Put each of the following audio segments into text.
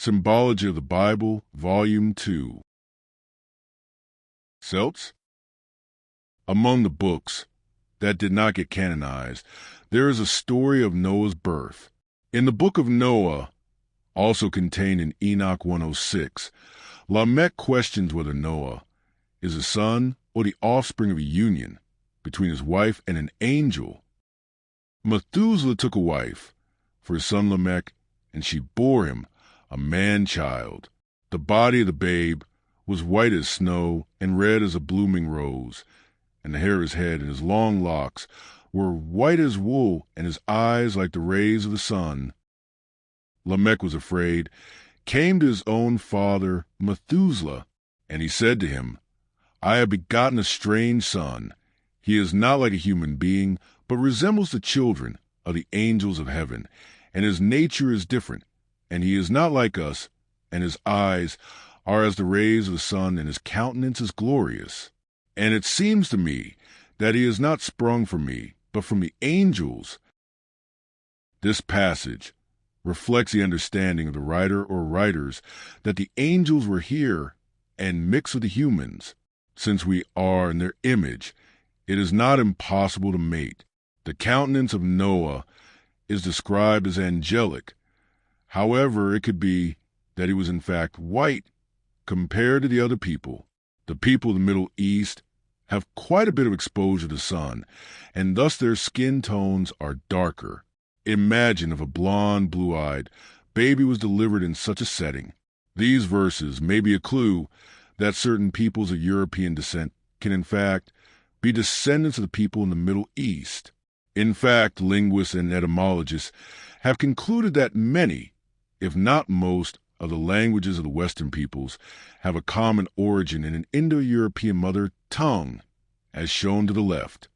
Symbology of the Bible, Volume 2. Celts? Among the books that did not get canonized, there is a story of Noah's birth. In the book of Noah, also contained in Enoch 106, Lamech questions whether Noah is a son or the offspring of a union between his wife and an angel. Methuselah took a wife for his son Lamech, and she bore him a man-child. The body of the babe was white as snow and red as a blooming rose, and the hair of his head and his long locks were white as wool, and his eyes like the rays of the sun. Lamech was afraid, came to his own father Methuselah, and he said to him, I have begotten a strange son. He is not like a human being, but resembles the children of the angels of heaven, and his nature is different, and he is not like us, and his eyes are as the rays of the sun, and his countenance is glorious. And it seems to me that he is not sprung from me, but from the angels. This passage reflects the understanding of the writer or writers that the angels were here and mixed with the humans. Since we are in their image, it is not impossible to mate. The countenance of Noah is described as angelic. However, it could be that he was in fact white compared to the other people. The people of the Middle East have quite a bit of exposure to the sun, and thus their skin tones are darker. Imagine if a blonde, blue-eyed baby was delivered in such a setting. These verses may be a clue that certain peoples of European descent can in fact be descendants of the people in the Middle East. In fact, linguists and etymologists have concluded that many, if not most, of the languages of the Western peoples have a common origin in an Indo-European mother tongue, as shown to the left.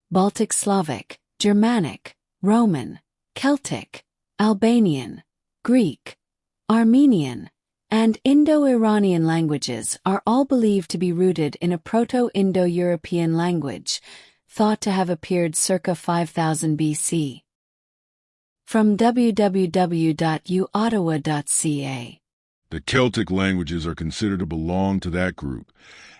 Baltic Slavic, Germanic, Roman, Celtic, Albanian, Greek, Armenian, and Indo-Iranian languages are all believed to be rooted in a Proto-Indo-European language, thought to have appeared circa 5000 BC. From www.uottawa.ca. The Celtic languages are considered to belong to that group,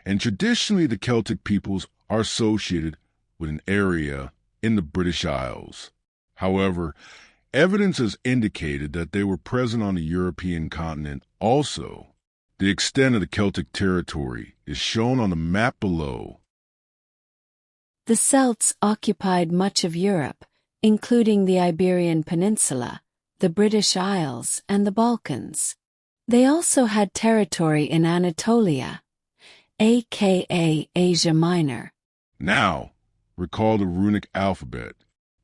and traditionally the Celtic peoples are associated with an area in the British Isles. However, evidence has indicated that they were present on the European continent also. The extent of the Celtic territory is shown on the map below. The Celts occupied much of Europe, including the Iberian Peninsula, the British Isles, and the Balkans. They also had territory in Anatolia, aka Asia Minor. Now, recall the runic alphabet.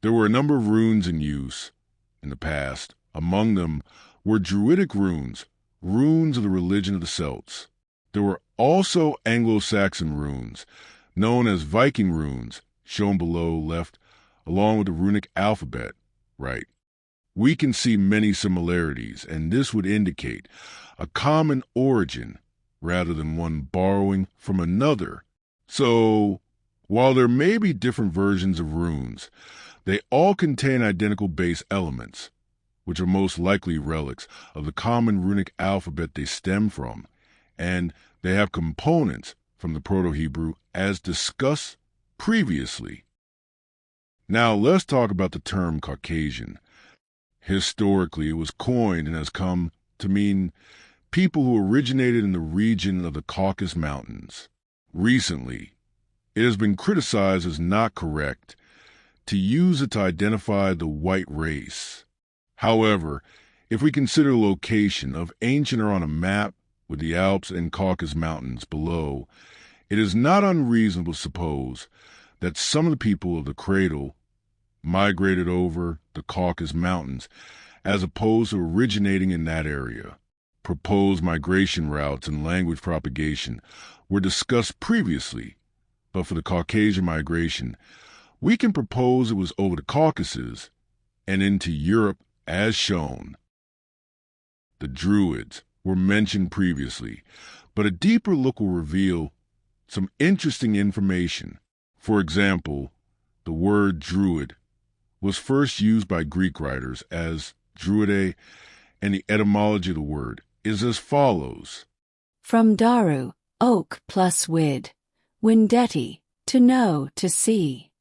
There were a number of runes in use in the past. Among them were Druidic runes, runes of the religion of the Celts. There were also Anglo-Saxon runes, known as Viking runes, shown below left, along with the runic alphabet, right. We can see many similarities, and this would indicate a common origin rather than one borrowing from another. So, while there may be different versions of runes, they all contain identical base elements, which are most likely relics of the common runic alphabet they stem from, and they have components from the Proto-Hebrew as discussed previously. Now let's talk about the term Caucasian. Historically, it was coined and has come to mean people who originated in the region of the Caucasus Mountains. Recently, it has been criticized as not correct to use it to identify the white race. However, if we consider the location of ancient or on a map with the Alps and Caucasus Mountains below, it is not unreasonable to suppose that some of the people of the cradle migrated over the Caucasus Mountains as opposed to originating in that area. Proposed migration routes and language propagation were discussed previously, but for the Caucasian migration, we can propose it was over the Caucasus and into Europe as shown. The Druids were mentioned previously, but a deeper look will reveal some interesting information. For example, the word Druid was first used by Greek writers as druidae, and the etymology of the word is as follows. From daru, oak plus wid, windeti, to know, to see.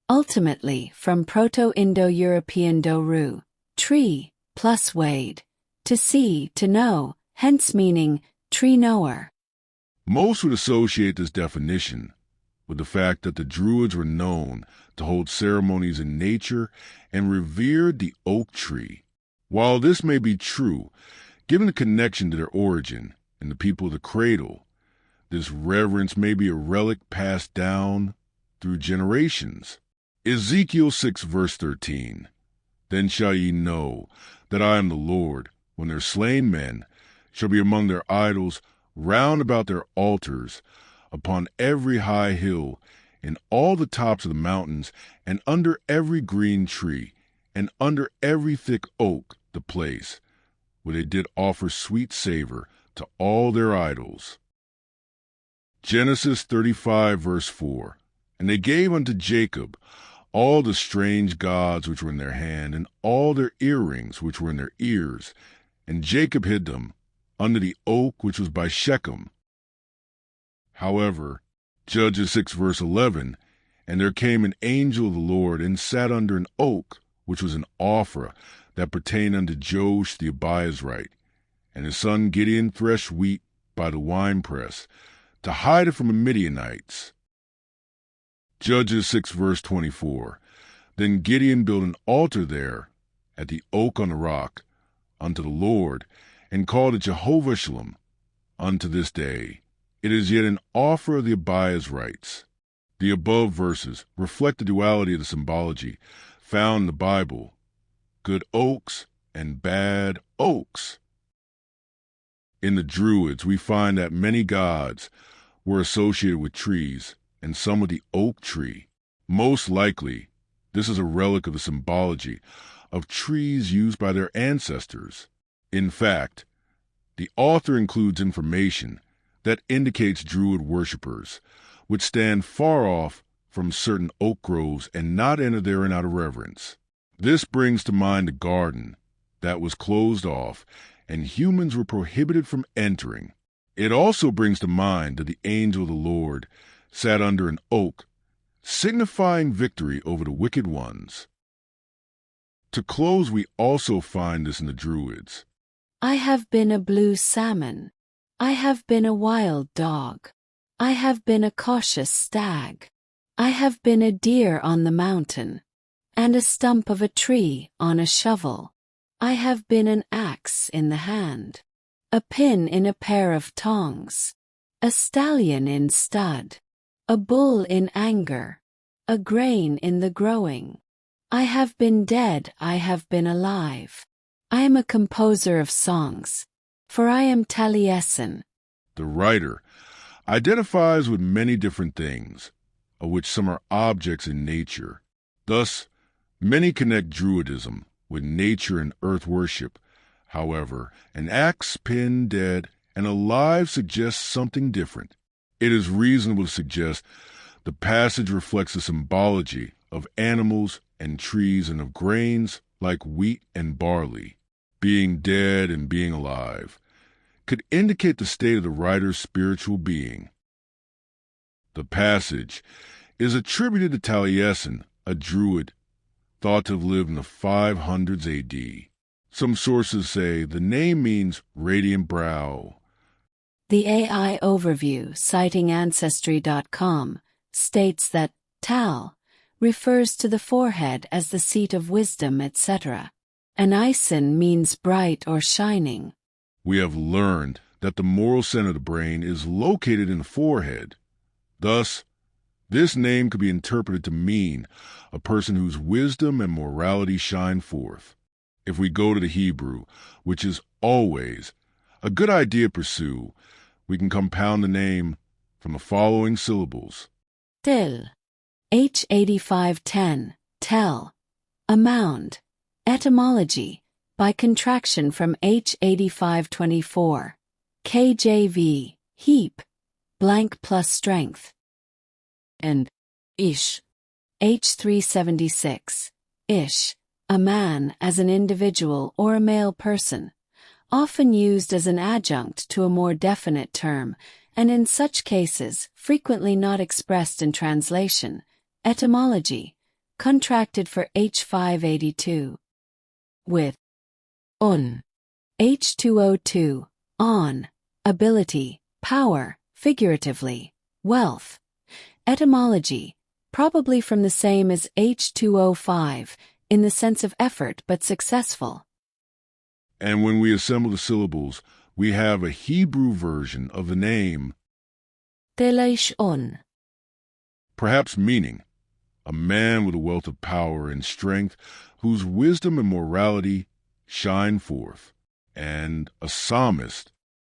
Ultimately, from Proto-Indo-European doru, tree, plus wade, to see, to know, hence meaning tree knower. Most would associate this definition with the fact that the Druids were known to hold ceremonies in nature and revered the oak tree. While this may be true, given the connection to their origin and the people of the cradle, this reverence may be a relic passed down through generations. Ezekiel 6 verse 13, Then shall ye know that I am the Lord, when their slain men shall be among their idols round about their altars, upon every high hill, in all the tops of the mountains, and under every green tree, and under every thick oak, the place where they did offer sweet savor to all their idols. Genesis 35 verse 4, And they gave unto Jacob all the strange gods which were in their hand, and all their earrings which were in their ears, and Jacob hid them under the oak which was by Shechem. However, Judges 6 verse 11, And there came an angel of the Lord, and sat under an oak which was in Ophrah, that pertained unto Joash the Abiezrite. And his son Gideon threshed wheat by the winepress, to hide it from the Midianites. Judges 6 verse 24, Then Gideon built an altar there, at the oak on the rock, unto the Lord, and called it Jehovah Shalom, unto this day. It is yet an offer of the Abiezrites. The above verses reflect the duality of the symbology found in the Bible, good oaks and bad oaks. In the Druids, we find that many gods were associated with trees, and some with the oak tree. Most likely, this is a relic of the symbology of trees used by their ancestors. In fact, the author includes information that indicates Druid worshippers would stand far off from certain oak groves and not enter therein out of reverence. This brings to mind the garden that was closed off and humans were prohibited from entering. It also brings to mind that the angel of the Lord sat under an oak, signifying victory over the wicked ones. To close, we also find this in the Druids. I have been a blue salmon. I have been a wild dog. I have been a cautious stag. I have been a deer on the mountain, and a stump of a tree on a shovel. I have been an axe in the hand, a pin in a pair of tongs, a stallion in stud, a bull in anger, a grain in the growing. I have been dead, I have been alive. I am a composer of songs, for I am Taliesin. The writer identifies with many different things, of which some are objects in nature. Thus, many connect Druidism with nature and earth worship. However, an axe, pin, dead, and alive suggests something different. It is reasonable to suggest the passage reflects the symbology of animals and trees and of grains like wheat and barley. Being dead and being alive could indicate the state of the writer's spiritual being. The passage is attributed to Taliesin, a Druid thought to have lived in the 500s AD. Some sources say the name means radiant brow. The AI overview, citing Ancestry.com, states that Tal refers to the forehead as the seat of wisdom, etc. Anisin means bright or shining. We have learned that the moral center of the brain is located in the forehead. Thus, this name could be interpreted to mean a person whose wisdom and morality shine forth. If we go to the Hebrew, which is always a good idea to pursue, we can compound the name from the following syllables. Til, H8510, tel, a mound. Etymology, by contraction from H8524, KJV, heap, blank plus strength. And ish, H376, ish, a man as an individual or a male person, often used as an adjunct to a more definite term, and in such cases frequently not expressed in translation. Etymology, contracted for H582. With H2O2, on, ability, power, figuratively, wealth. Etymology, probably from the same as H2O5, in the sense of effort but successful. And when we assemble the syllables, we have a Hebrew version of the name, Telishon, perhaps meaning a man with a wealth of power and strength, whose wisdom and morality shine forth, and a psalmist